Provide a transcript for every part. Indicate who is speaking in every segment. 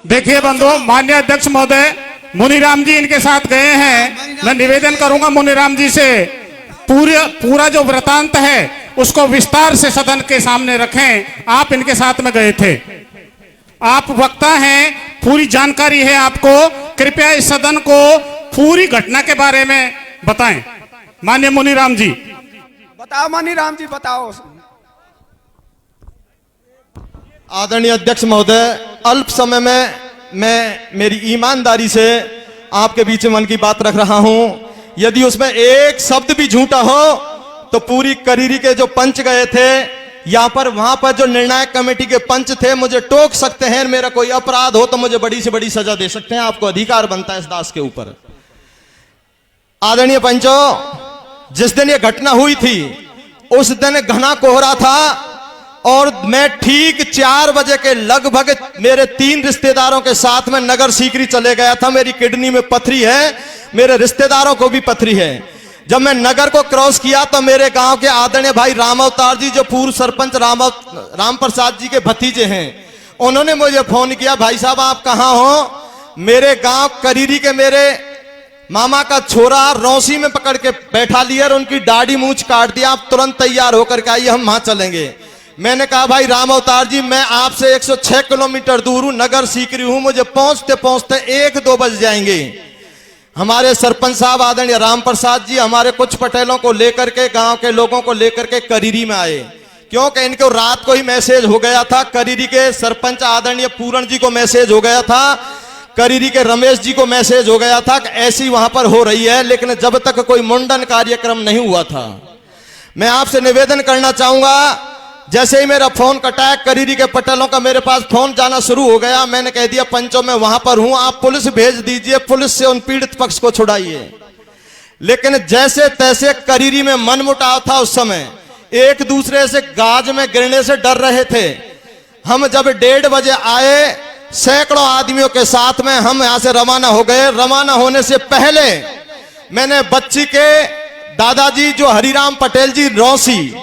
Speaker 1: देखिए बंधुओं, माननीय अध्यक्ष महोदय मुनीराम जी इनके साथ गए हैं। मैं निवेदन करूंगा मुनीराम जी से पूरा जो वृतांत है उसको विस्तार से सदन के सामने रखें। आप इनके साथ में गए थे, आप वक्ता हैं, पूरी जानकारी है आपको। कृपया इस सदन को पूरी घटना के बारे में बताएं। माननीय मुनीराम जी
Speaker 2: बताओ। मुनीराम जी बताओ।
Speaker 3: आदरणीय अध्यक्ष महोदय, अल्प समय में मैं मेरी ईमानदारी से आपके बीच में मन की बात रख रहा हूं। यदि उसमें एक शब्द भी झूठा हो तो पूरी करीरी के जो पंच गए थे यहां पर, वहां पर जो निर्णायक कमेटी के पंच थे, मुझे टोक सकते हैं। मेरा कोई अपराध हो तो मुझे बड़ी से बड़ी सजा दे सकते हैं। आपको अधिकार बनता है इस दास के ऊपर। आदरणीय पंचों, जिस दिन ये घटना हुई थी उस दिन घना कोहरा था और मैं ठीक 4 बजे के लगभग मेरे 3 रिश्तेदारों के साथ में नगर सीकरी चले गया था। मेरी किडनी में पथरी है, मेरे रिश्तेदारों को भी पथरी है। जब मैं नगर को क्रॉस किया तो मेरे गांव के आदरणीय भाई राम अवतार जी, जो पूर्व सरपंच राम प्रसाद जी के भतीजे हैं, उन्होंने मुझे फोन किया, भाई साहब आप कहां हो? मेरे गांव करीरी के मेरे मामा का छोरा रौसी में पकड़ के बैठा लिया और उनकी दाढ़ी मूंछ काट दिया। आप तुरंत तैयार होकर के आइए, हम वहां चलेंगे। मैंने कहा भाई राम अवतार जी, मैं आपसे 106 किलोमीटर दूर हूं, नगर सीकरी हूं, मुझे पहुंचते पहुंचते 1-2 बज जाएंगे। हमारे सरपंच साहब आदरणीय राम प्रसाद जी हमारे कुछ पटेलों को लेकर के, गांव के लोगों को लेकर के करीरी में आए, क्योंकि इनको रात को ही मैसेज हो गया था। करीरी के सरपंच आदरणीय पूरण जी को मैसेज हो गया था, करीरी के रमेश जी को मैसेज हो गया था कि ऐसी वहां पर हो रही है, लेकिन जब तक कोई मुंडन कार्यक्रम नहीं हुआ था। मैं आपसे निवेदन करना चाहूंगा, जैसे ही मेरा फोन कटा, करीरी के पटेलों का मेरे पास फोन जाना शुरू हो गया। मैंने कह दिया पंचों मैं वहां पर हूं, आप पुलिस भेज दीजिए, पुलिस से उन पीड़ित पक्ष को छुड़ाइए। लेकिन जैसे तैसे करीरी में मनमुटाव था। उस समय एक दूसरे से गाज में गिरने से डर रहे थे। हम जब 1:30 बजे आए, सैकड़ों आदमियों के साथ में हम यहां से रवाना हो गए। रवाना होने से पहले मैंने बच्ची के दादाजी जो हरिराम पटेल जी रौसी,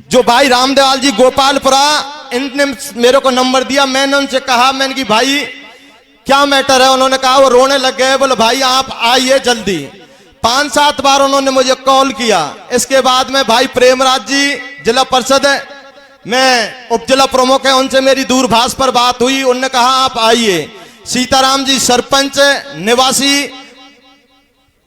Speaker 3: जो भाई रामदेवाल जी गोपालपुरा, इनने मेरे को नंबर दिया। मैंने उनसे कहा, मैंने कि भाई क्या मैटर है? उन्होंने कहा, वो रोने लग गए, बोले भाई आप आइए जल्दी। 5-7 बार उन्होंने मुझे कॉल किया। इसके बाद में भाई प्रेमराज जी जिला परिषद में उप जिला प्रमुख है, उनसे मेरी दूरभाष पर बात हुई। उन्होंने कहा आप आइए। सीताराम जी सरपंच निवासी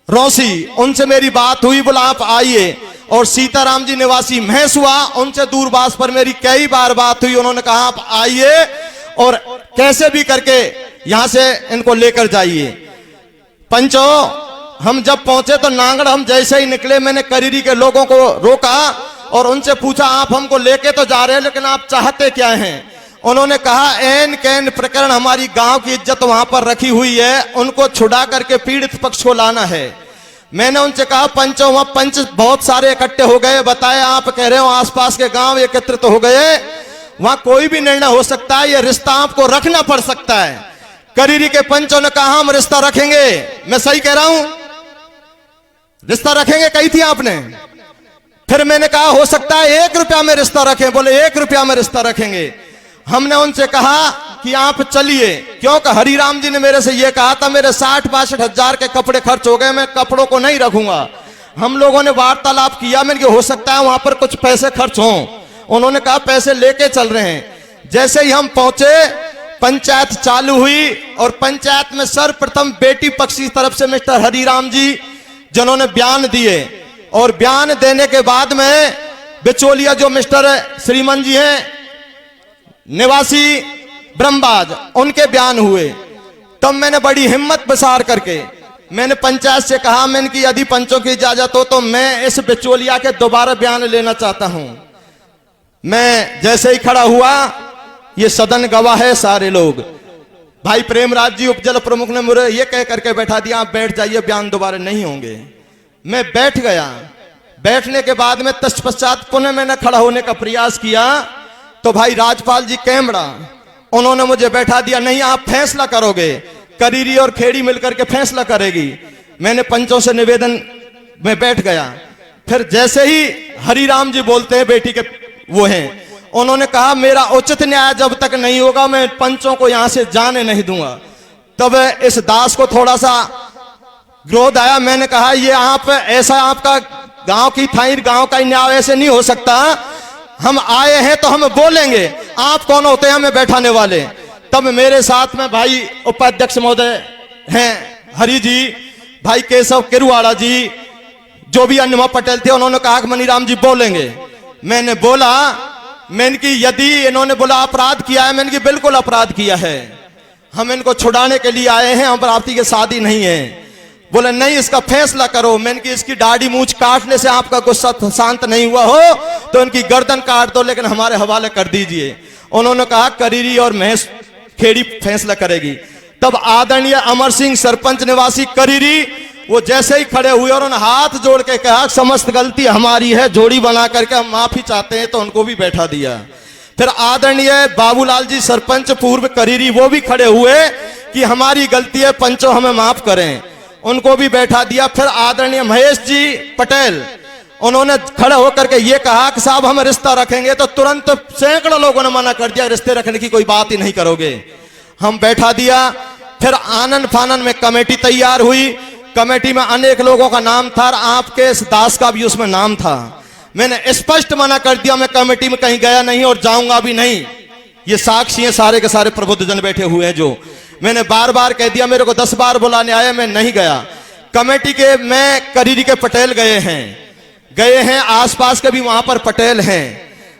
Speaker 3: रौसी, उनसे मेरी बात हुई, बोला आप आइए। और सीताराम जी निवासी महेशुआ, उनसे दूरभाष पर मेरी कई बार बात हुई। उन्होंने कहा आप आइए और कैसे भी करके यहां से इनको लेकर जाइए। पंचों, हम जब पहुंचे तो नांगड़ हम जैसे ही निकले, मैंने करीरी के लोगों को रोका और उनसे पूछा आप हमको लेके तो जा रहे हैं, लेकिन आप चाहते क्या हैं? उन्होंने कहा एन कैन प्रकरण, हमारी गांव की इज्जत वहां पर रखी हुई है, उनको छुड़ा करके पीड़ित पक्ष को लाना है। मैंने उनसे कहा पंचों, वहां पंच बहुत सारे इकट्ठे हो गए, बताए आप कह रहे हो आसपास के गांव एकत्रित हो गए, वहां कोई भी निर्णय हो सकता है, यह रिश्ता आपको रखना पड़ सकता है। करीरी के पंचों ने कहा हम रिश्ता रखेंगे। मैं सही कह रहा हूं? रिश्ता रखेंगे कही थी आपने। फिर मैंने कहा हो सकता है 1 रुपया में रिश्ता रखें। बोले 1 रुपया में रिश्ता रखेंगे। हमने उनसे कहा कि आप चलिए, क्योंकि हरिराम जी ने मेरे से यह कहा था मेरे 60-62 हजार के कपड़े खर्च हो गए, मैं कपड़ों को नहीं रखूंगा। हम लोगों ने वार्तालाप किया, मैंने हो सकता है वहां पर कुछ पैसे खर्च हों। उन्होंने कहा पैसे लेके चल रहे हैं। जैसे ही हम पहुंचे, पंचायत चालू हुई और पंचायत में सर्वप्रथम बेटी पक्ष की तरफ से मिस्टर हरिराम जी जिन्होंने बयान दिए, और बयान देने के बाद में बिचौलिया जो मिस्टर श्रीमन जी हैं निवासी ब्रह्मबाज, उनके बयान हुए। तब मैंने बड़ी हिम्मत बसार करके मैंने पंचायत से कहा, मैंने कि यदि पंचों की इजाजत हो तो मैं इस बिचौलिया के दोबारा बयान लेना चाहता हूं। मैं जैसे ही खड़ा हुआ, ये सदन गवाह है सारे लोग, भाई प्रेमराज जी उपजिला प्रमुख ने मुझे ये कह करके बैठा दिया आप बैठ जाइए, बयान दोबारा नहीं होंगे। मैं बैठ गया। बैठने के बाद में तत्पश्चात पुनः मैंने खड़ा होने का प्रयास किया तो भाई राजपाल जी कैमड़ा, उन्होंने मुझे बैठा दिया, नहीं आप फैसला करोगे, करीरी और खेड़ी मिलकर के फैसला करेगी। मैंने पंचों से निवेदन में बैठ गया। फिर जैसे ही हरिराम जी बोलते हैं, बेटी के वो हैं, उन्होंने कहा मेरा उचित न्याय जब तक नहीं होगा मैं पंचों को यहां से जाने नहीं दूंगा। तब इस दास को थोड़ा सा क्रोध आया। मैंने कहा ये आप ऐसा आपका गांव की थाई गांव का न्याय ऐसे नहीं हो सकता, हम आए हैं तो हम बोलेंगे, आप कौन होते हैं हमें बैठाने वाले। तब मेरे साथ में भाई उपाध्यक्ष महोदय हैं हरि जी, भाई केशव किरुवाड़ा जी, जो भी अन्य पटेल थे, उन्होंने कहा कि मनीराम जी बोलेंगे। मैंने बोला, मैंने कि यदि इन्होंने बोला अपराध किया है, मैंने कि बिल्कुल अपराध किया है, हम इनको छुड़ाने के लिए आए हैं, हम आपसी की शादी नहीं है। बोले नहीं इसका फैसला करो। मैंने कि इसकी दाढ़ी मूंछ काटने से आपका गुस्सा शांत नहीं हुआ हो तो इनकी गर्दन काट दो, लेकिन हमारे हवाले कर दीजिए। उन्होंने कहा करीरी और महेश खेड़ी फैसला करेगी। तब आदरणीय अमर सिंह सरपंच निवासी करीरी वो जैसे ही खड़े हुए और उन्होंने हाथ जोड़ के कहा समस्त गलती हमारी है, जोड़ी बना करके हम माफी चाहते हैं, तो उनको भी बैठा दिया। फिर आदरणीय बाबूलाल जी सरपंच पूर्व करीरी वो भी खड़े हुए कि हमारी गलती है पंचों हमें माफ करें, उनको भी बैठा दिया। फिर आदरणीय महेश जी पटेल उन्होंने खड़े होकर के ये कहा कि साहब हम रिश्ता रखेंगे, तो तुरंत सैकड़ों लोगों ने मना कर दिया, रिश्ते रखने की कोई बात ही नहीं करोगे, हम बैठा दिया। फिर आनंद फानन में कमेटी तैयार हुई, कमेटी में अनेक लोगों का नाम था, आपके इस दास का भी उसमें नाम था। मैंने स्पष्ट मना कर दिया, मैं कमेटी में कहीं गया नहीं और जाऊंगा भी नहीं। ये साक्षी हैं सारे के सारे प्रबुद्ध जन बैठे हुए हैं, जो मैंने बार बार कह दिया, मेरे को 10 बार बुलाने आए, मैं नहीं गया। कमेटी के मैं करीरी के पटेल गए हैं, आसपास के भी वहां पर पटेल हैं।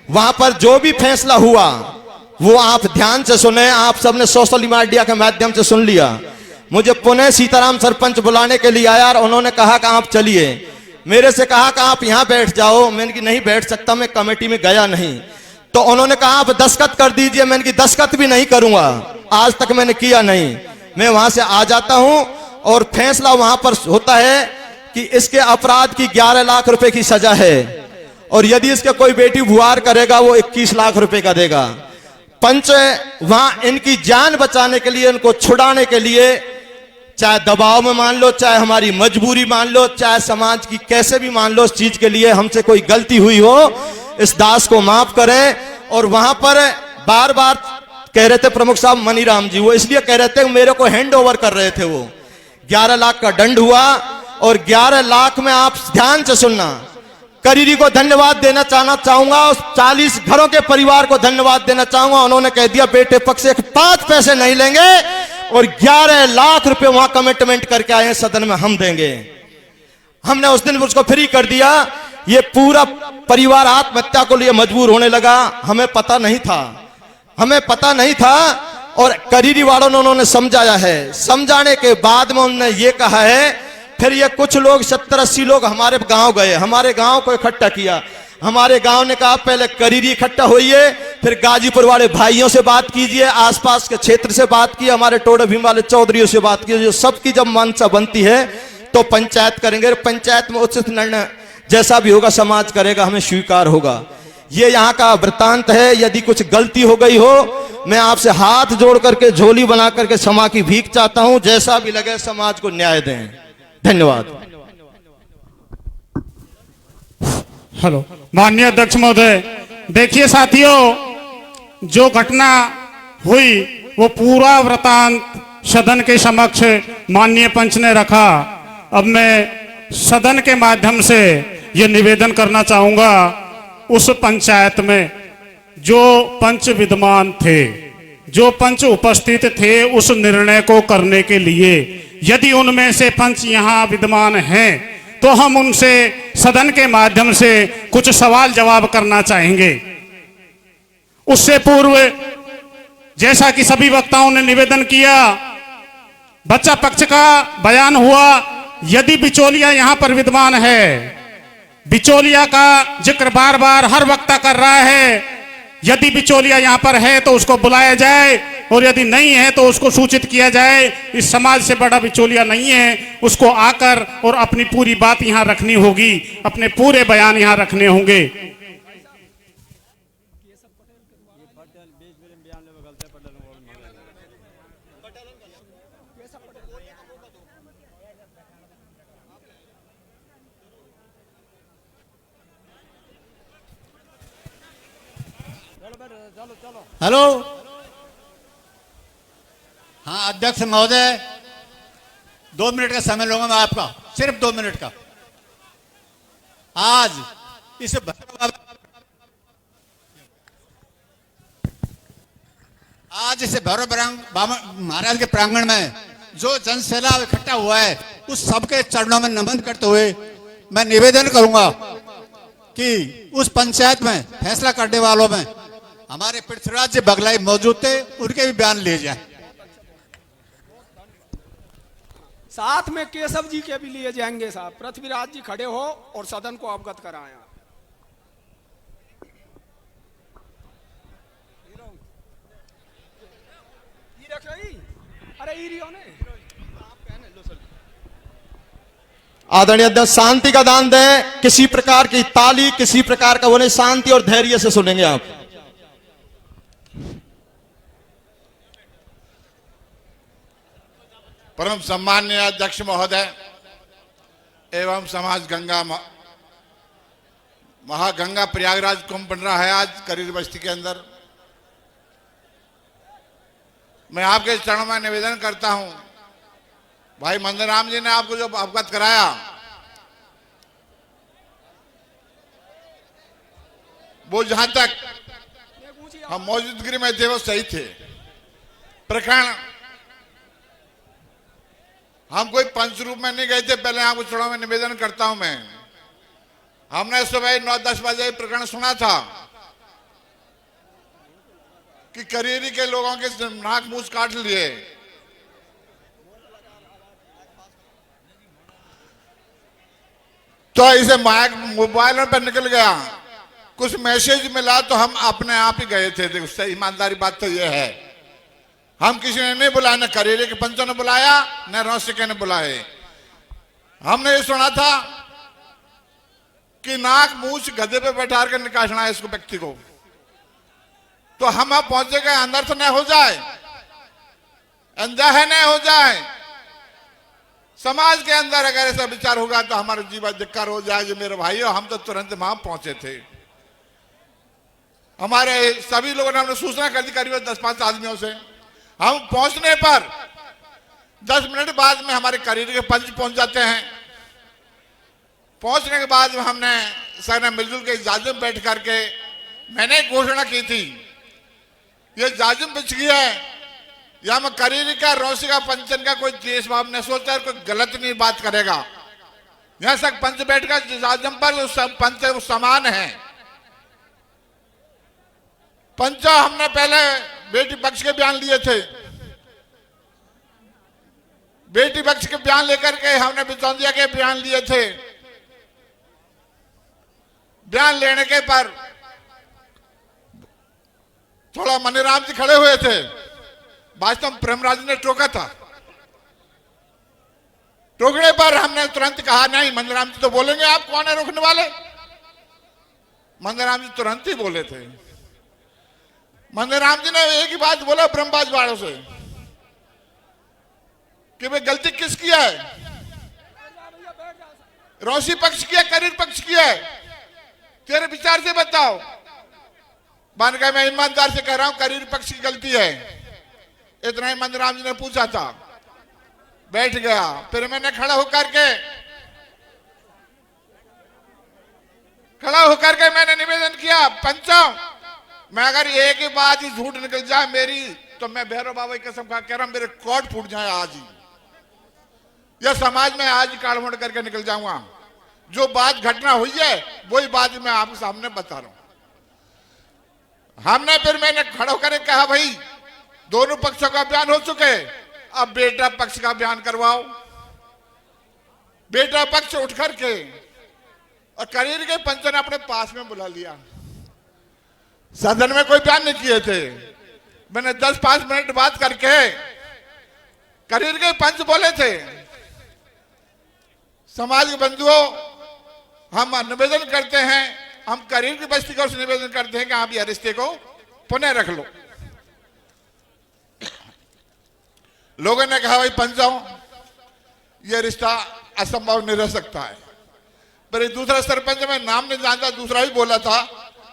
Speaker 3: वहां पर जो भी फैसला हुआ वो आप ध्यान से सुने, आप सबने सोशल मीडिया के माध्यम से सुन लिया। मुझे पुणे सीताराम सरपंच बुलाने के लिए आया और उन्होंने कहा कि आप चलिए, मेरे से कहा कि आप यहां बैठ जाओ। मैंने कि नहीं बैठ सकता, मैं कमेटी में गया नहीं। तो उन्होंने कहा आप दस्तखत कर दीजिए। मैंने कि दस्तखत भी नहीं करूंगा, आज तक मैंने किया नहीं, मैं वहां से आ जाता हूं। और फैसला वहां पर होता है कि इसके अपराध की 11 लाख रुपए की सजा है, और यदि इसके कोई बेटी भुआर करेगा वो 21 लाख रुपए का देगा। पंच वहां इनकी जान बचाने के लिए, इनको छुड़ाने के लिए, चाहे दबाव में मान लो, चाहे हमारी मजबूरी मान लो, चाहे समाज की कैसे भी मान लो, इस चीज के लिए हमसे कोई गलती हुई हो, इस दास को माफ करें। और वहां पर बार बार कह रहे थे प्रमुख साहब मनीराम जी, वो इसलिए कह रहे थे मेरे को हैंड ओवर कर रहे थे। वो 11 लाख का दंड हुआ, और 11 लाख में आप ध्यान से सुनना, करीरी को धन्यवाद देना चाहूंगा, और 40 घरों के परिवार को धन्यवाद देना चाहूंगा। उन्होंने कह दिया बेटे पक्ष से 5 पैसे नहीं लेंगे, और 11 लाख रुपए वहां कमिटमेंट करके आए हैं, सदन में हम देंगे। हमने उस दिन उसको फ्री कर दिया। ये पूरा परिवार आत्महत्या को लिए मजबूर होने लगा, हमें पता नहीं था। और करीरी वालों ने उन्होंने समझाया है, समझाने के बाद में उन्होंने ये कहा है। फिर ये कुछ लोग 70-80 लोग हमारे गांव गए, हमारे गांव को इकट्ठा किया। हमारे गांव ने कहा पहले करीरी इकट्ठा होइए, फिर गाजीपुर वाले भाइयों से बात कीजिए, आसपास के क्षेत्र से बात की, हमारे टोडे भीम वाले चौधरियों से बात की, जो सबकी जब मंशा बनती है तो पंचायत करेंगे। पंचायत में उचित निर्णय जैसा भी होगा समाज करेगा, हमें स्वीकार होगा। ये यहाँ का वृत्तांत है। यदि कुछ गलती हो गई हो, मैं आपसे हाथ जोड़ करके झोली बना करके क्षमा की भीख चाहता हूं। जैसा भी लगे समाज को न्याय दें। धन्यवाद।
Speaker 1: हेलो माननीय अध्यक्ष महोदय, देखिए साथियों, जो घटना हुई वो पूरा वृतांत सदन के समक्ष माननीय पंच ने रखा। अब मैं सदन के माध्यम से ये निवेदन करना चाहूंगा, उस पंचायत में जो पंच विद्यमान थे, जो पंच उपस्थित थे उस निर्णय को करने के लिए, यदि उनमें से पंच यहाँ विद्यमान हैं तो हम उनसे सदन के माध्यम से कुछ सवाल जवाब करना चाहेंगे। उससे पूर्व जैसा कि सभी वक्ताओं ने निवेदन किया, बच्चा पक्ष का बयान हुआ, यदि बिचौलिया यहां पर विद्यमान है, बिचौलिया का जिक्र बार बार हर वक्ता कर रहा है, यदि बिचौलिया यहां पर है तो उसको बुलाया जाए, और यदि नहीं है तो उसको सूचित किया जाए। इस समाज से बड़ा बिचौलिया नहीं है, उसको आकर और अपनी पूरी बात यहां रखनी होगी, अपने पूरे बयान यहां रखने होंगे।
Speaker 4: हेलो। हाँ अध्यक्ष महोदय, 2 मिनट का समय लूंगा मैं आपका, सिर्फ 2 मिनट का। आज इस भैरव महाराज के प्रांगण में जो जनसैलाब इकट्ठा हुआ है, उस सबके चरणों में नमन करते हुए मैं निवेदन करूंगा कि उस पंचायत में फैसला करने वालों में हमारे पृथ्वीराज जी बगलाई मौजूद थे, उनके भी बयान लिए जाए।
Speaker 2: साथ में केशव जी के भी लिए जाएंगे साहब। पृथ्वीराज जी खड़े हो और सदन को अवगत कराएं। अरे
Speaker 3: आदरणीय अध्यक्ष शांति का दान दें। किसी प्रकार की ताली, किसी प्रकार का उन्हें शांति और धैर्य से सुनेंगे आप।
Speaker 5: परम सम्माननीय अध्यक्ष महोदय एवं समाज गंगा महागंगा प्रयागराज कुंभ बन रहा है आज करीर बस्ती के अंदर। मैं आपके चरणों में निवेदन करता हूं, भाई मंदराम जी ने आपको जो अवगत कराया, वो जहां तक हम मौजूदगी में थे वो सही थे। प्रकरण हम कोई पंच रूप में नहीं गए थे। पहले आपको चरणों में निवेदन करता हूं मैं। हमने सुबह 9-10 बजे प्रकरण सुना था कि करेरी के लोगों के नाक मूछ काट लिए। तो इसे माइक मोबाइल पर निकल गया, कुछ मैसेज मिला तो हम अपने आप ही गए थे। उससे ईमानदारी बात तो यह है, हम किसी ने नहीं बुलाया, न करेरी के पंचों ने बुलाया, न रौसिके ने बुलाए। हमने ये सुना था कि नाक मूछ गधे पे बैठा कर निकालना है इसको व्यक्ति को। तो हम अब पहुंचे गए, अनर्थ न हो जाए, अंधा न हो जाए। समाज के अंदर अगर ऐसा विचार होगा तो हमारा जीवन धिक्कार हो जाएगा। मेरे भाइयों, हम तो तुरंत वहां पहुंचे थे। हमारे सभी लोगों ने हमने सूचना कर दी करीब 10-5 आदमियों से। हम पहुंचने पर 10 मिनट बाद में हमारे करीर के पंच पहुंच जाते हैं। पहुंचने के बाद हमने सर मिलजुल के जाजिम बैठ करके मैंने घोषणा की थी, ये जाजिम बिछ गया है, या मैं करीरी का रौसी का पंचन का कोई देश भाव ने सोचा कोई गलत नहीं बात करेगा। यहां तक पंच बैठकर जाजिम पर पंच समान है। पंचा हमने पहले बेटी पक्ष के बयान लिए थे। बेटी पक्ष के बयान लेकर के हमने बिचौंदिया के बयान लिए थे। बयान लेने के पर थोड़ा मनीराम जी खड़े हुए थे। वास्तव में प्रेमराज ने टोका था। टोकने पर हमने तुरंत कहा नहीं, मनीराम जी तो बोलेंगे, आप कौन है रोकने वाले। मनीराम जी तुरंत ही बोले थे। मनीराम जी ने एक ही बात बोला ब्रह्मबाज वालों से कि भाई गलती किसकी है, रौसी पक्ष की है, करीर पक्ष की है, तेरे विचार से बताओ। मान गए, मैं ईमानदार से कह रहा हूं करीर पक्ष की गलती है। इतना ही मनीराम जी ने पूछा था, बैठ गया। फिर मैंने खड़ा होकर के मैंने निवेदन किया, पंचों, मैं अगर एक ही बात ही झूठ निकल जाए मेरी, तो मैं भैरव बाबा की कसम खा कह रहा हूं मेरे कोट फूट जाए आज ही, या समाज में आज ही काढ़ करके निकल जाऊंगा। जो बात घटना हुई है वही बात मैं आपके सामने बता रहा हूं। हमने फिर मैंने खड़ा होकर कहा, भाई दोनों पक्षों का बयान हो चुके, अब बेटा पक्ष का बयान करवाओ। बेटा पक्ष उठ करके और करीर के पंच ने अपने पास में बुला लिया। सदन में कोई बयान नहीं किए थे। मैंने 10-5 मिनट बात करके करीर के पंच बोले थे, समाज के बंधुओं, हम निवेदन करते हैं, हम करीर की बस्ती को निवेदन करते हैं कि आप ये रिश्ते को पुनः रख लो। लोगों ने कहा, भाई पंचों, ये रिश्ता असंभव नहीं रह सकता है। पर दूसरा सरपंच, मैं नाम नहीं जानता, दूसरा ही बोला था,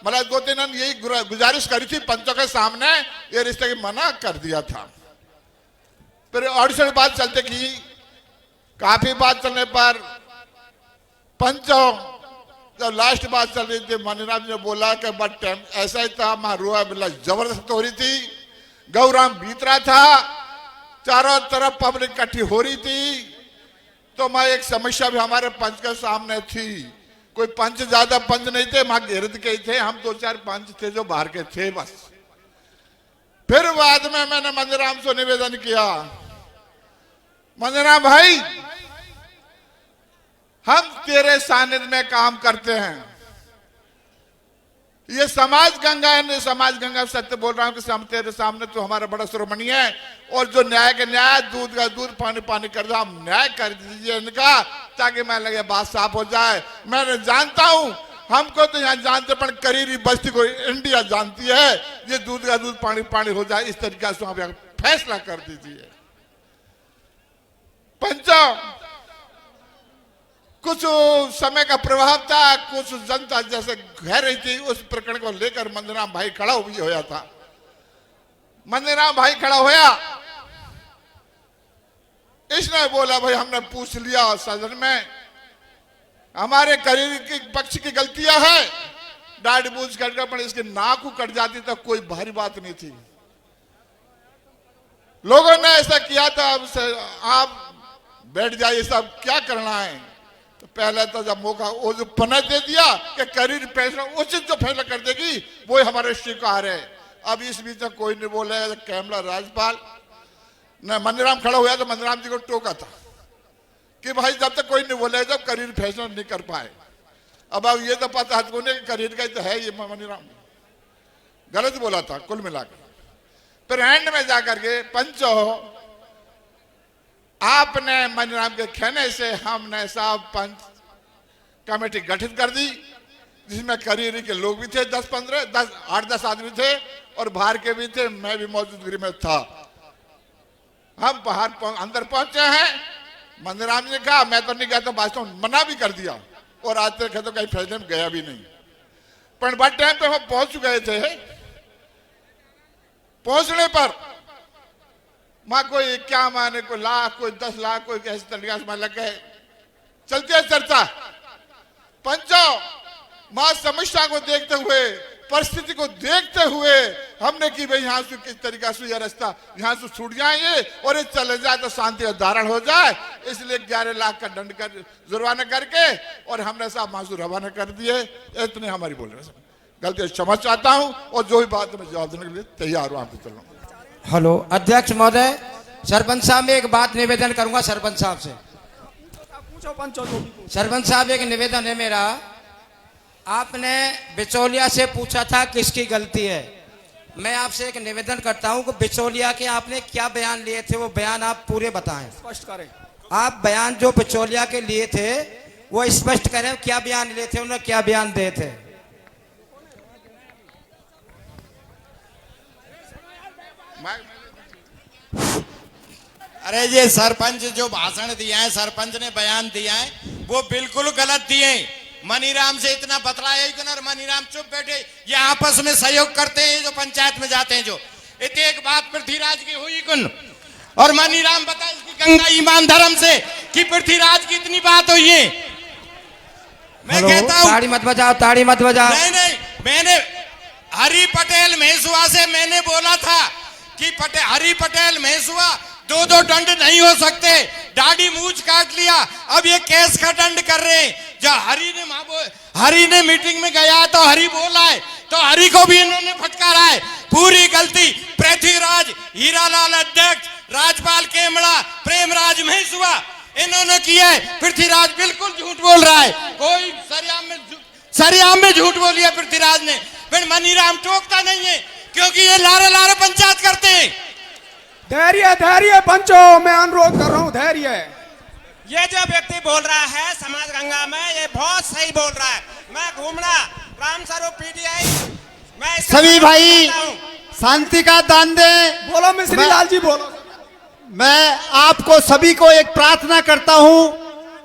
Speaker 5: मतलब 2-3 दिन यही गुजारिश करी थी पंचों के सामने, ये रिश्ते की मना कर दिया था। फिर ऑडिशन बात चलते की, काफी बात चलने पर पंचों जब लास्ट बात चल रही थी, मनीराम जी ने बोला कि बट टाइम ऐसा ही था, रुआ बिल्ला जबरदस्त हो रही थी, गौराम बीत रहा था, चारों तरफ पब्लिक इकट्ठी हो रही थी, तो मैं एक समस्या भी हमारे पंच के सामने थी। कोई पंच ज्यादा पंच नहीं थे, वहां गिरद के ही थे, हम 2-4 पंच थे जो बाहर के थे बस। फिर बाद में मैंने मनीराम से निवेदन किया, मनीराम भाई हम तेरे सानिध्य में काम करते हैं, ये समाज गंगा है, समाज गंगा सत्य बोल रहा हूं कि हम तेरे सामने तो हमारा बड़ा श्रोमणी है, और जो न्याय के न्याय, दूध का दूध, पानी पानी कर दो, हम न्याय कर दीजिए इनका, ताकि मैं लगे बात साफ हो जाए। मैं जानता हूं हमको तो यहाँ जानते, पर करीरी बस्ती को इंडिया जानती है, ये दूध का दूध पानी पानी हो जाए, इस तरीके से आप फैसला कर दीजिए। पंचों कुछ समय का प्रभाव था, कुछ जनता जैसे घेर रही थी, उस प्रकरण को लेकर मनीराम भाई खड़ा होया था। मनीराम भाई खड़ा होया, इसने बोला भाई हमने पूछ लिया सदन में, हमारे करीब की पक्ष की गलतियां है, डांट बूझ करके, पर इसकी नाक को कट जाती तो कोई भारी बात नहीं थी। लोगों ने ऐसा किया था, आप बैठ जाइए, सब क्या करना है। तो पहले तो जब मौका वो जो पना दे दिया कि करीर फैसला उचित जो फैसला कर देगी वो हमारे स्वीकार है। अब इस बीच में कोई नहीं बोले, कैमरा राजपाल न मनीराम खड़ा हुआ तो मनीराम जी को टोका था कि भाई जब तक कोई नहीं बोले जब करीर फैसला नहीं कर पाए। अब ये तो पता है करीर का ही तो है, ये मनीराम गलत बोला था कुल मिलाकर। फिर एंड में जाकर के पंचो आपने मनीराम के कहने से हमने साहब पंच कमेटी गठित कर दी, जिसमें करीरी के लोग भी थे 8-10 आदमी थे, और बाहर के भी थे, मैं भी मौजूदगी में था। हम बाहर अंदर पहुंचे हैं, मनीराम जी ने कहा मैं तो नहीं गया, तो वास्तव में मना भी कर दिया, और आज तक तो कहीं फैसले में गया भी नहीं। पर बट टाइम पे हम पहुंच गए थे। पहुंचने पर मां कोई क्या माने, कोई लाख, कोई 10 लाख, कोई कैसे तरीका से लग गए, चलती है चर्चा। पंचों मां समस्या को देखते हुए, परिस्थिति को देखते हुए हमने कि भाई यहाँ से किस तरीका से यह रास्ता यहाँ से छूट जाएंगे और ये चले जाए तो शांति का धारण हो जाए, इसलिए 11 लाख का दंड कर जुर्माना करके और हमने साहब मासूर रवाना कर दिए। इतने हमारी बोल रहे गलती क्षमा चाहता हूँ, और जो भी बात मैं जवाब देने के लिए तैयार हूँ। आपको चल रहा हूँ।
Speaker 6: हेलो अध्यक्ष महोदय, सरपंच साहब में एक बात निवेदन करूंगा सरपंच साहब से।
Speaker 2: पूछो पंचो जो भी पूछो।
Speaker 6: सरपंच साहब एक निवेदन है मेरा, आपने बिचौलिया से पूछा था किसकी गलती है, मैं आपसे एक निवेदन करता हूं कि बिचौलिया के आपने क्या बयान लिए थे, वो बयान आप पूरे बताएं।
Speaker 2: स्पष्ट करें।
Speaker 6: आप बयान जो बिचौलिया के लिए थे वो स्पष्ट करें, क्या बयान लिए थे, उन्होंने क्या बयान दिए थे।
Speaker 7: अरे ये सरपंच जो भाषण दिया है, सरपंच ने बयान दिया है, वो बिल्कुल गलत दिए। मनीराम से इतना बतलाया ही और मनीराम चुप बैठे, ये आपस में सहयोग करते हैं जो पंचायत में जाते हैं। जो इतनी एक बात पृथ्वीराज की हुई कुन, और मनीराम बता इसकी गंगा ईमान धर्म से कि पृथ्वीराज की इतनी बात हुई है। मैं कहता हूँ
Speaker 6: ताड़ी मत बजाओ, ताड़ी मत बजाओ।
Speaker 7: नहीं, मैंने हरि पटेल महेशुआ से मैंने बोला था कि हरि पटेल महेशुआ 2-2 दंड नहीं हो सकते, दाढ़ी मूछ काट लिया, अब ये केस का दंड कर रहे हैं। जब हरि ने मीटिंग में गया तो हरि बोला है, तो हरि को भी इन्होंने फटकारा है। पूरी गलती पृथ्वीराज, हीरालाल अध्यक्ष, राजपाल केमड़ा, प्रेमराज महेशुआ इन्होंने किया है। पृथ्वीराज बिल्कुल झूठ बोल रहा है, कोई सरेआम में झूठ बोली है पृथ्वीराज ने। फिर मनीराम टोकता नहीं है क्योंकि ये लारे पंचायत करते हैं।
Speaker 2: धैर्य पंचो, मैं अनुरोध कर रहा हूँ धैर्य।
Speaker 8: ये जो व्यक्ति बोल रहा है समाज गंगा में, ये बहुत सही बोल रहा है। मैं घूमना राम स्वरूप पीटीआई, मैं
Speaker 9: सभी भाई शांति का दान दें।
Speaker 2: बोलो मिश्री लाल जी बोलो।
Speaker 9: मैं आपको सभी को एक प्रार्थना करता हूं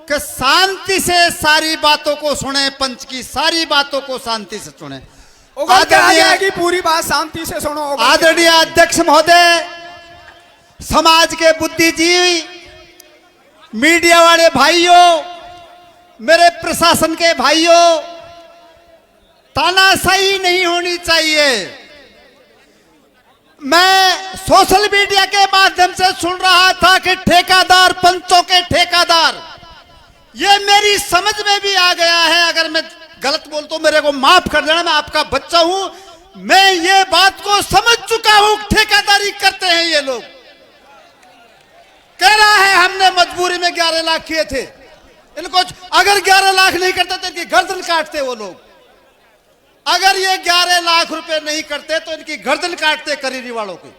Speaker 9: कि शांति से सारी बातों को सुने, पंच की सारी बातों को शांति से सुने।
Speaker 2: उगल के आ
Speaker 9: आदरणीय-
Speaker 2: जाएगी पूरी बात, शांति से सुनो। उगल के-
Speaker 9: आदरणीय अध्यक्ष महोदय, समाज के बुद्धिजीवी, मीडिया वाले भाइयों, मेरे प्रशासन के भाइयों, तानाशाही नहीं होनी चाहिए। मैं सोशल मीडिया के माध्यम से सुन रहा था कि ठेकेदार, पंचों के ठेकेदार, ये मेरी समझ में भी आ गया है। अगर मैं गलत बोलता हूं मेरे को माफ कर देना, मैं आपका बच्चा हूं। मैं ये बात को समझ चुका हूं, ठेकेदारी करते हैं ये लोग। कह रहा है हमने मजबूरी में 11 लाख किए थे। इनको अगर 11 लाख नहीं करते तो इनकी गर्दन काटते वो लोग। अगर ये 11 लाख रुपए नहीं करते तो इनकी गर्दन काटते करीरी वालों की।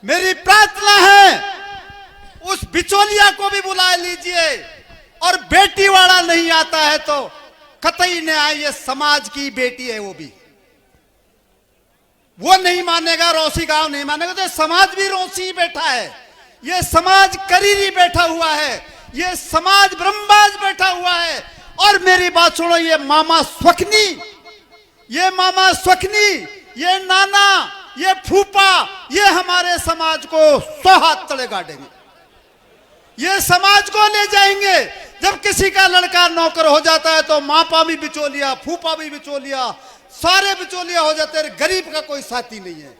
Speaker 9: मेरी प्रार्थना है उस बिचौलिया को भी बुला लीजिए, और बेटी वाला नहीं आता है तो कतई न आए, ये समाज की बेटी है, वो नहीं मानेगा, रोसी गांव नहीं मानेगा, तो समाज भी रोसी बैठा है, ये समाज करीरी बैठा हुआ है, ये समाज ब्रह्मबाज बैठा हुआ है। और मेरी बात सुनो, ये मामा स्वखनी, ये नाना, ये फूफा, ये हमारे समाज को 100 हाथ तले गाड़ेंगे, ये समाज को ले जाएंगे। जब किसी का लड़का नौकर हो जाता है तो मापा भी बिचौलिया, फूफा भी बिचौलिया, सारे बिचौलिया हो जाते हैं, गरीब का कोई साथी नहीं है।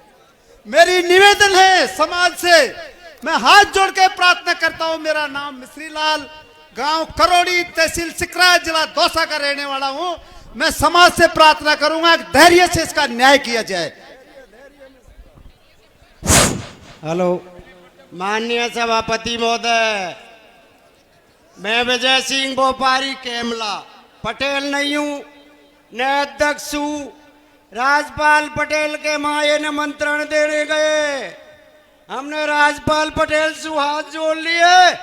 Speaker 9: मेरी निवेदन है समाज से, मैं हाथ जोड़ के प्रार्थना करता हूं। मेरा नाम मिश्री लाल, गांव करोड़ी, तहसील सिकरा, जिला दौसा का रहने वाला हूं। मैं समाज से प्रार्थना करूंगा धैर्य से इसका न्याय किया जाए।
Speaker 10: हेलो माननीय सभापति महोदय, मैं विजय सिंह बोपारी केमला पटेल नहीं हूँ, न अध्यक्ष हूँ। राजपाल पटेल के माए निमंत्रण देने गए, हमने राजपाल पटेल से हाथ जोड़ लिए।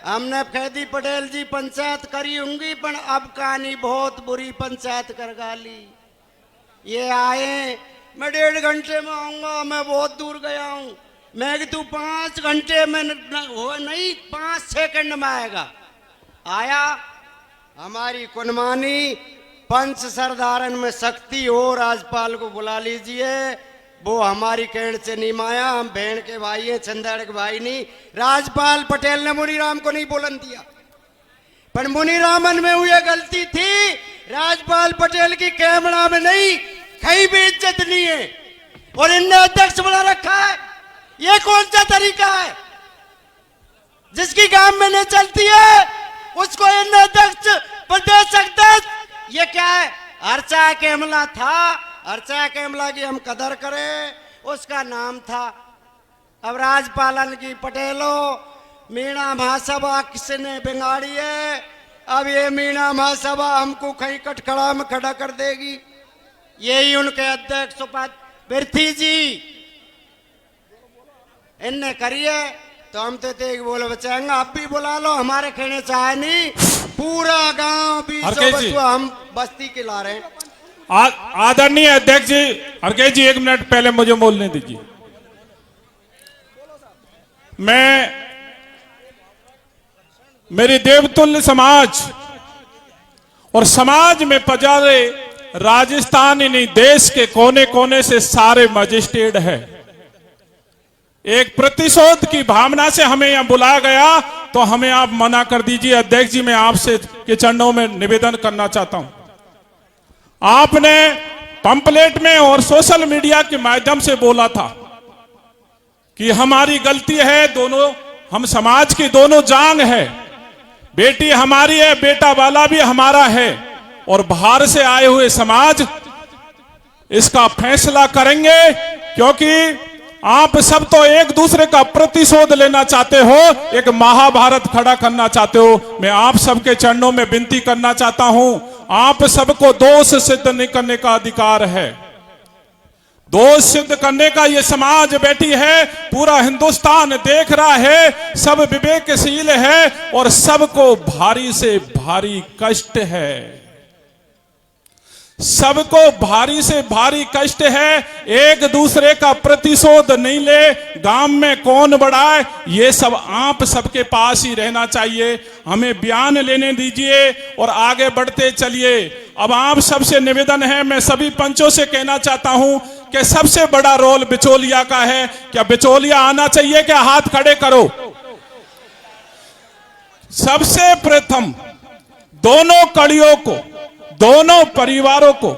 Speaker 10: हमने खैदी पटेल जी पंचायत करी होंगी, पर अब कहानी बहुत बुरी पंचायत कर गाली। ये आए, मैं 1.5 घंटे में आऊंगा, मैं बहुत दूर गया हूँ। मैं कि तू 5 घंटे में हो नहीं, 5 सेकंड में आएगा। आया, हमारी कुनमानी पंच सरदारन में शक्ति हो, राजपाल को बुला लीजिए। वो हमारी कहने से नहीं माया, हम बहन के भाई हैं, चंदेड़ के भाई नहीं। राजपाल पटेल ने मुनीराम को नहीं बोलन दिया, पर मुनीरामन में हुई गलती थी, राजपाल पटेल की कैमरा में नहीं, कहीं भी इज्जत नहीं है। और इनने अध्यक्ष बना रखा है, ये कौन सा तरीका है? जिसकी गांव में नहीं चलती है उसको इनने अध्यक्ष प्रदेश अध्यक्ष, ये क्या है? अर्चा केमला था, अर्चा केमला की हम कदर करें, उसका नाम था। अब राजपालन की पटेलों, मीणा महासभा किसने बिगाड़ी है? अब ये मीणा महासभा हमको कहीं कटखड़ा में खड़ा कर देगी। यही उनके अध्यक्ष पृथ्वी जी इनने करिए, तो हम तो तेग बोले बचाएंगे। आप भी बुला लो, हमारे कहने चाहे नहीं, पूरा गांव 20 बच्चों हम बस्ती के ला रहे हैं।
Speaker 1: आदरणीय अध्यक्ष जी, हरकेश जी 1 मिनट पहले मुझे बोलने दीजिए। मेरी देवतुल्य समाज और समाज में पधारे राजस्थान ही नहीं, देश के कोने कोने से सारे मजिस्ट्रेट है। एक प्रतिशोध की भावना से हमें यहां बुलाया गया, तो हमें आप मना कर दीजिए। अध्यक्ष जी, मैं आपसे के चरणों में निवेदन करना चाहता हूं। आपने पंपलेट में और सोशल मीडिया के माध्यम से बोला था कि हमारी गलती है, दोनों हम समाज की दोनों जांग है, बेटी हमारी है, बेटा वाला भी हमारा है, और बाहर से आए हुए समाज इसका फैसला करेंगे। क्योंकि आप सब तो एक दूसरे का प्रतिशोध लेना चाहते हो, एक महाभारत खड़ा करना चाहते हो। मैं आप सबके चरणों में विनती करना चाहता हूं, आप सबको दोष सिद्ध नहीं करने का अधिकार है। दोष सिद्ध करने का ये समाज बैठी है, पूरा हिंदुस्तान देख रहा है, सब विवेकशील है और सबको भारी से भारी कष्ट है।
Speaker 11: सबको भारी से भारी कष्ट है, एक दूसरे का प्रतिशोध नहीं ले, गांव में कौन बढ़ाए, ये सब आप सबके पास ही रहना चाहिए। हमें बयान लेने दीजिए और आगे बढ़ते चलिए। अब आप सबसे निवेदन है, मैं सभी पंचों से कहना चाहता हूं कि सबसे बड़ा रोल बिचौलिया का है। क्या बिचौलिया आना चाहिए? क्या हाथ खड़े करो। सबसे प्रथम दोनों कड़ियों को, दोनों परिवारों को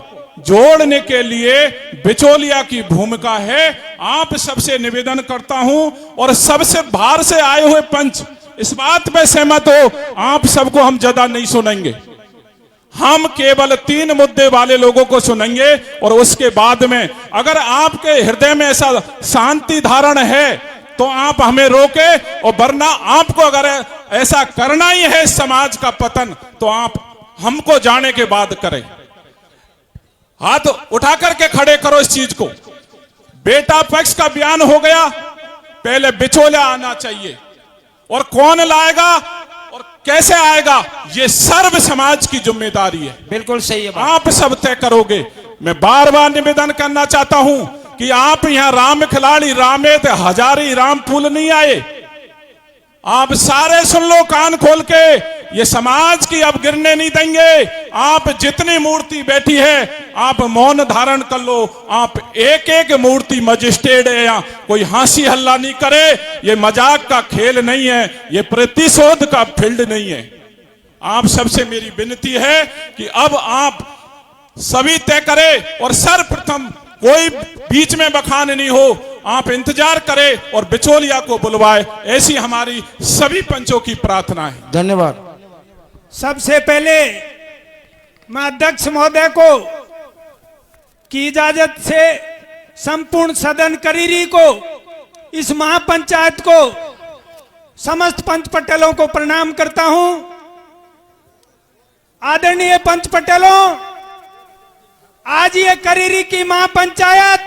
Speaker 11: जोड़ने के लिए बिचौलिया की भूमिका है। आप सबसे निवेदन करता हूं और सबसे बाहर से आए हुए पंच इस बात पे सहमत हो, आप सबको हम ज्यादा नहीं सुनेंगे। हम केवल 3 मुद्दे वाले लोगों को सुनेंगे और उसके बाद में अगर आपके हृदय में ऐसा शांति धारण है तो आप हमें रोके, और वरना आपको अगर ऐसा करना ही है समाज का पतन तो आप हमको जाने के बाद करें। हाथ उठा करके खड़े करो इस चीज को। बेटा पक्ष का बयान हो गया, पहले बिचौलिया आना चाहिए, और कौन लाएगा और कैसे आएगा ये सर्व समाज की जिम्मेदारी है।
Speaker 6: बिल्कुल सही है।
Speaker 11: आप सब तय करोगे। मैं बार बार निवेदन करना चाहता हूं कि आप यहां राम खिलाड़ी, रामेत हजारी, राम फूल नहीं आए। आप सारे सुन लो कान खोल के, ये समाज की अब गिरने नहीं देंगे। आप जितनी मूर्ति बैठी है आप मौन धारण कर लो। आप एक एक मूर्ति मजिस्ट्रेट है, या कोई हंसी हल्ला नहीं करे। ये मजाक का खेल नहीं है, ये प्रतिशोध का फील्ड नहीं है। आप सबसे मेरी विनती है कि अब आप सभी तय करें और सर्वप्रथम कोई बीच में बखान नहीं हो, आप इंतजार करें और बिचौलिया को बुलवाए, ऐसी हमारी सभी पंचों की प्रार्थना है।
Speaker 6: धन्यवाद।
Speaker 2: सबसे पहले मैं अध्यक्ष महोदय को की इजाजत से संपूर्ण सदन करीरी को, इस महापंचायत को, समस्त पंच पटेलों को प्रणाम करता हूं। आदरणीय पंच पटेलों, आज ये करीरी की महापंचायत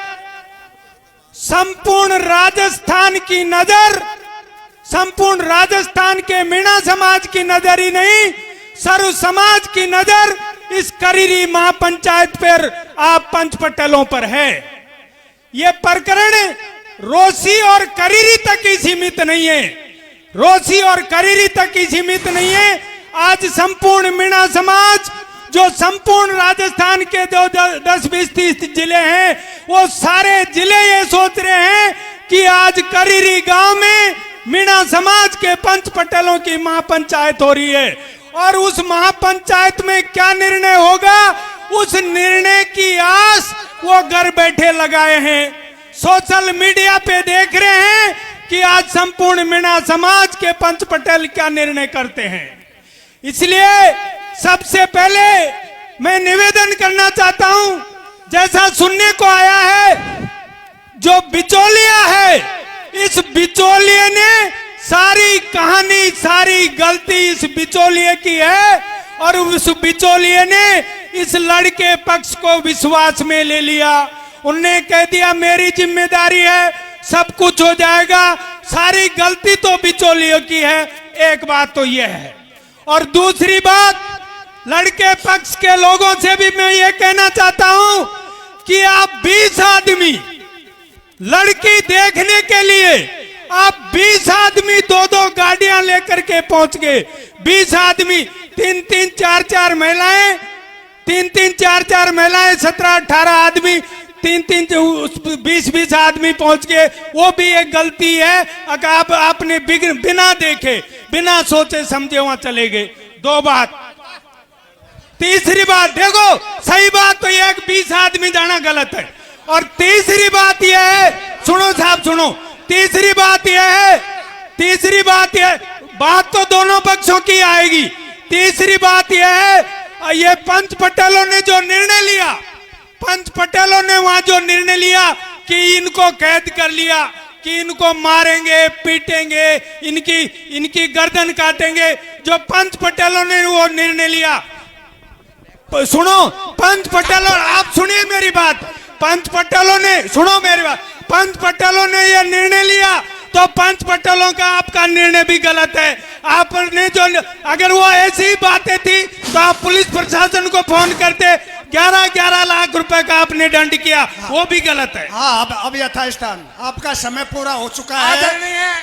Speaker 2: संपूर्ण राजस्थान की नजर, संपूर्ण राजस्थान के मीणा समाज की नजर ही नहीं, सर्व समाज की नजर इस करीरी महापंचायत पर, आप पंच पटेलों पर है। ये प्रकरण रोसी और करीरी तक ही सीमित नहीं है, रोसी और करीरी तक ही सीमित नहीं है। आज संपूर्ण मीणा समाज, जो संपूर्ण राजस्थान के जो 10-20-30 जिले हैं, वो सारे जिले ये सोच रहे हैं कि आज करीरी गांव में मीणा समाज के पंच पटेलों की महापंचायत हो रही है, और उस महापंचायत में क्या निर्णय होगा, उस निर्णय की आस वो घर बैठे लगाए हैं। सोशल मीडिया पे देख रहे हैं कि आज संपूर्ण मीणा समाज के पंच पटेल क्या निर्णय करते हैं। इसलिए सबसे पहले मैं निवेदन करना चाहता हूं, जैसा सुनने को आया है, जो बिचौलिया है, इस बिचौलिए ने सारी कहानी, सारी गलती इस बिचौलिए की है, और उस बिचौलिए ने इस लड़के पक्ष को विश्वास में ले लिया। उनने कह दिया मेरी जिम्मेदारी है, सब कुछ हो जाएगा। सारी गलती तो बिचौलियों की है, एक बात तो यह है। और दूसरी बात, लड़के पक्ष के लोगों से भी मैं ये कहना चाहता हूं कि आप 20 आदमी लड़की देखने के लिए, आप 20 आदमी 2-2 गाड़ियां लेकर के पहुंच गए। 20 आदमी, 3-3, 4-4 महिलाएं, 3-3, 4-4 महिलाएं, 17-18 आदमी, 3-3, 20-20 आदमी पहुंच गए। वो भी एक गलती है। अगर आपने बिना देखे, बिना सोचे समझे वहां चले गए। 2 बात। तीसरी बात, देखो सही बात तो यह 20 आदमी जाना गलत है, और तीसरी बात यह है, सुनो साहब सुनो, तीसरी बात यह है, तीसरी बात यह, बात तो दोनों पक्षों की आएगी। तीसरी बात यह है, ये पंच पटेलों ने जो निर्णय लिया, पंच पटेलों ने वहां जो निर्णय लिया कि इनको कैद कर लिया, कि इनको मारेंगे, पीटेंगे, इनकी गर्दन काटेंगे, जो पंच पटेलों ने वो निर्णय लिया, सुनो पंच पटेलों, आप सुनिए मेरी बात, पंच पटेलों ने, सुनो मेरी बात, पंच पटेलों ने यह निर्णय लिया तो पंच पटेलों का आपका निर्णय भी गलत है। आपने जो, अगर वो ऐसी ही बातें थी तो आप पुलिस प्रशासन को फोन करते। 11-11 लाख रुपए का आपने दंड किया, वो भी गलत है।
Speaker 9: हाँ, अब यथास्थान आपका समय पूरा हो चुका है।
Speaker 8: आदरणीय